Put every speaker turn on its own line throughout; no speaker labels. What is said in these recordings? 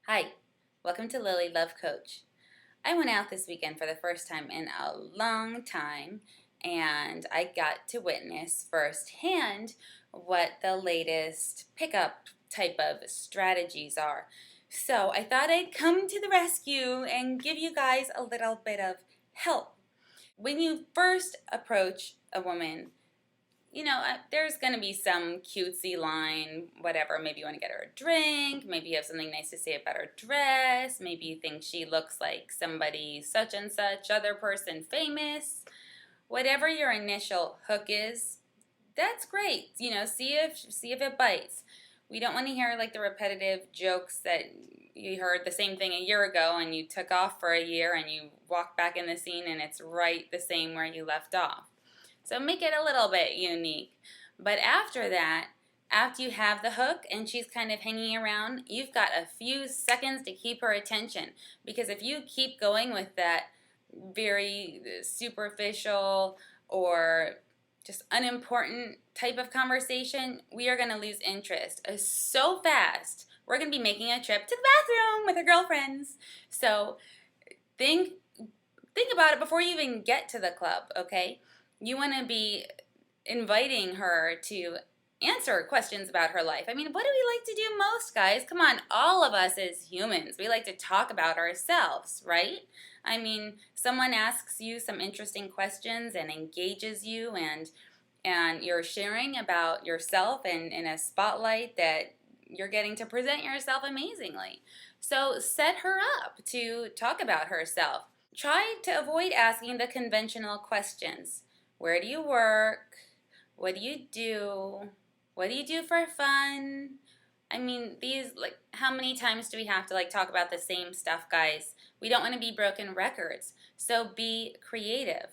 Hi, welcome to Lily Love Coach. I went out this weekend for the first time in a long time, and I got to witness firsthand what the latest pickup type of strategies are. So I thought I'd come to the rescue and give you guys a little bit of help. When you first approach a woman, there's going to be some cutesy line, whatever. Maybe you want to get her a drink. Maybe you have something nice to say about her dress. Maybe you think she looks like somebody such and such other person famous. Whatever your initial hook is, that's great. See if it bites. We don't want to hear like the repetitive jokes that you heard the same thing a year ago and you took off for a year and you walk back in the scene and it's right the same where you left off. So make it a little bit unique. But after that, after you have the hook and she's kind of hanging around, you've got a few seconds to keep her attention. Because if you keep going with that very superficial or just unimportant type of conversation, we are going to lose interest so fast. We're going to be making a trip to the bathroom with our girlfriends. So think about it before you even get to the club, okay? You want to be inviting her to answer questions about her life. I mean, what do we like to do most, guys? Come on, all of us as humans, we like to talk about ourselves, right? I mean, someone asks you some interesting questions and engages you, and you're sharing about yourself and in a spotlight that you're getting to present yourself amazingly. So set her up to talk about herself. Try to avoid asking the conventional questions. Where do you work? What do you do? What do you do for fun? I mean, how many times do we have to talk about the same stuff, guys? We don't want to be broken records. So be creative.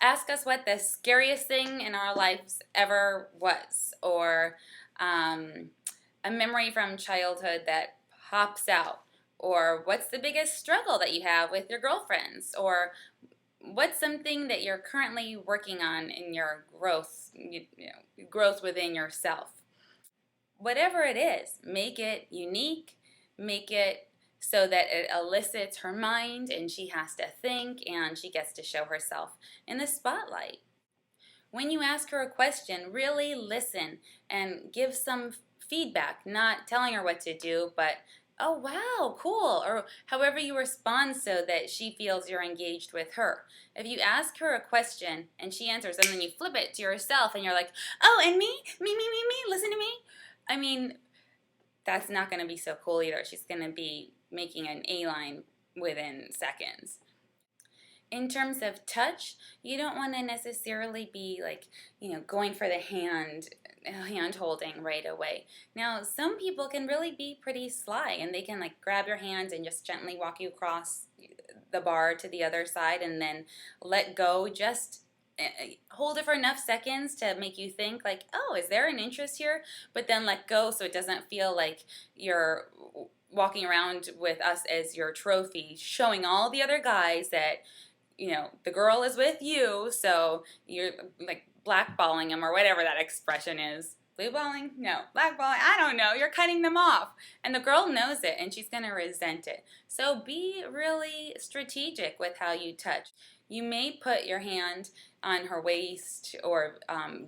Ask us what the scariest thing in our lives ever was, or a memory from childhood that pops out, or what's the biggest struggle that you have with your girlfriends, or what's something that you're currently working on in your growth within yourself. Whatever it is, make it unique, make it so that it elicits her mind and she has to think and she gets to show herself in the spotlight. When you ask her a question, really listen and give some feedback, not telling her what to do, but oh wow, cool, or however you respond so that she feels you're engaged with her. If you ask her a question and she answers and then you flip it to yourself and you're like, oh, and me, listen to me. I mean, that's not going to be so cool either. She's going to be making an A-line within seconds. In terms of touch, you don't want to necessarily be going for the hand holding right away. Now, some people can really be pretty sly and they can grab your hand and just gently walk you across the bar to the other side and then let go. Just hold it for enough seconds to make you think oh, is there an interest here? But then let go so it doesn't feel like you're walking around with us as your trophy, showing all the other guys that the girl is with you, so you're blackballing them or whatever that expression is. Blue balling? No. Blackballing? I don't know. You're cutting them off. And the girl knows it and she's going to resent it. So be really strategic with how you touch. You may put your hand on her waist or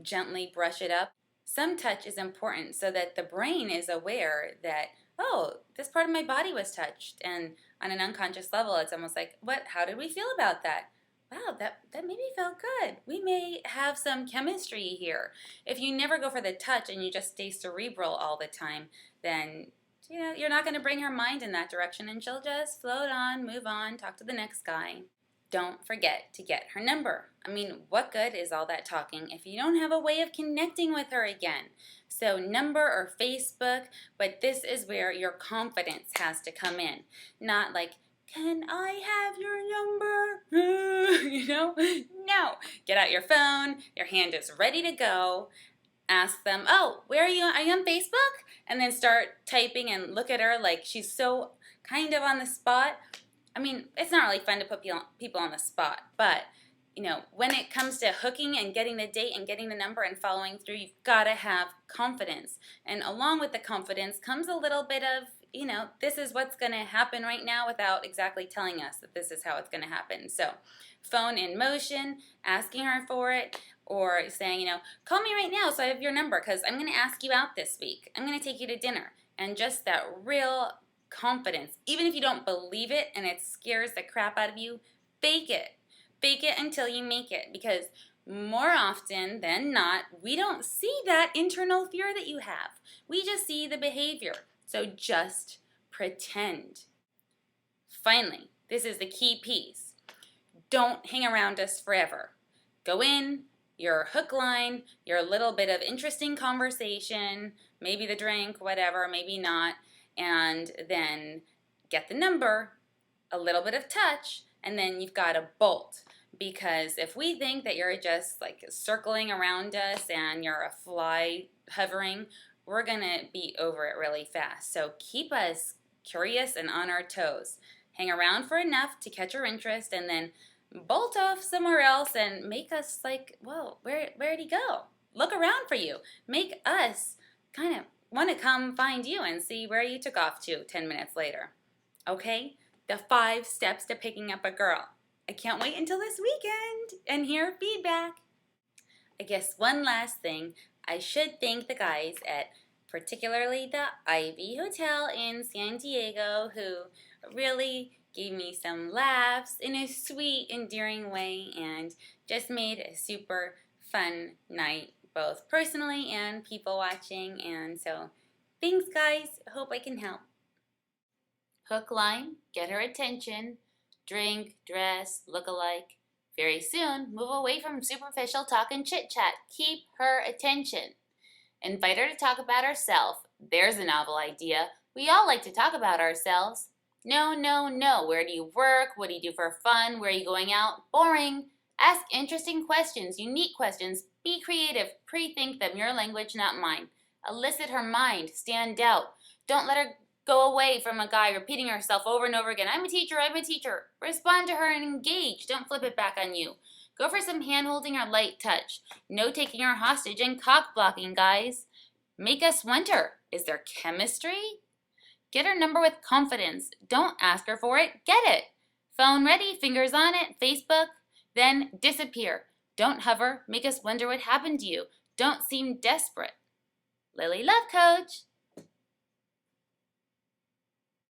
gently brush it up. Some touch is important so that the brain is aware that, oh, this part of my body was touched. And on an unconscious level, it's almost like, how did we feel about that? Wow, that made me feel good. We may have some chemistry here. If you never go for the touch and you just stay cerebral all the time, then you're not going to bring her mind in that direction and she'll just float on, move on, talk to the next guy. Don't forget to get her number. I mean, what good is all that talking if you don't have a way of connecting with her again? So number or Facebook, but this is where your confidence has to come in. Not can I have your number? No. Get out your phone. Your hand is ready to go. Ask them, oh, where are you? Are you on Facebook? And then start typing and look at her like she's so kind of on the spot. I mean, it's not really fun to put people on the spot, but when it comes to hooking and getting the date and getting the number and following through, you've got to have confidence. And along with the confidence comes a little bit of this is what's going to happen right now without exactly telling us that this is how it's going to happen. So phone in motion, asking her for it, or saying, call me right now so I have your number because I'm going to ask you out this week. I'm going to take you to dinner. And just that real confidence, even if you don't believe it and it scares the crap out of you, fake it. Fake it until you make it, because more often than not, we don't see that internal fear that you have. We just see the behavior. So just pretend. Finally, this is the key piece. Don't hang around us forever. Go in, your hook line, your little bit of interesting conversation, maybe the drink, whatever, maybe not, and then get the number, a little bit of touch, and then you've got to bolt. Because if we think that you're just like circling around us and you're a fly hovering, we're going to be over it really fast. So keep us curious and on our toes. Hang around for enough to catch our interest and then bolt off somewhere else and make us like, whoa, where'd he go? Look around for you. Make us kind of want to come find you and see where you took off to 10 minutes later. Okay? The 5 steps to picking up a girl. I can't wait until this weekend and hear feedback. I guess one last thing, I should thank the guys at particularly the Ivy Hotel in San Diego who really gave me some laughs in a sweet, endearing way and just made a super fun night, both personally and people watching. And so thanks guys, hope I can help. Hook, line, get her attention. Drink, dress, look alike. Very soon, move away from superficial talk and chit-chat. Keep her attention. Invite her to talk about herself. There's a novel idea. We all like to talk about ourselves. No, no, no. Where do you work? What do you do for fun? Where are you going out? Boring. Ask interesting questions, unique questions. Be creative. Pre-think them. Your language, not mine. Elicit her mind. Stand out. Don't let her go away from a guy repeating herself over and over again. I'm a teacher, I'm a teacher. Respond to her and engage. Don't flip it back on you. Go for some hand-holding or light touch. No taking her hostage and cock-blocking, guys. Make us wonder. Is there chemistry? Get her number with confidence. Don't ask her for it. Get it. Phone ready, fingers on it, Facebook. Then disappear. Don't hover. Make us wonder what happened to you. Don't seem desperate. Lily Love Coach.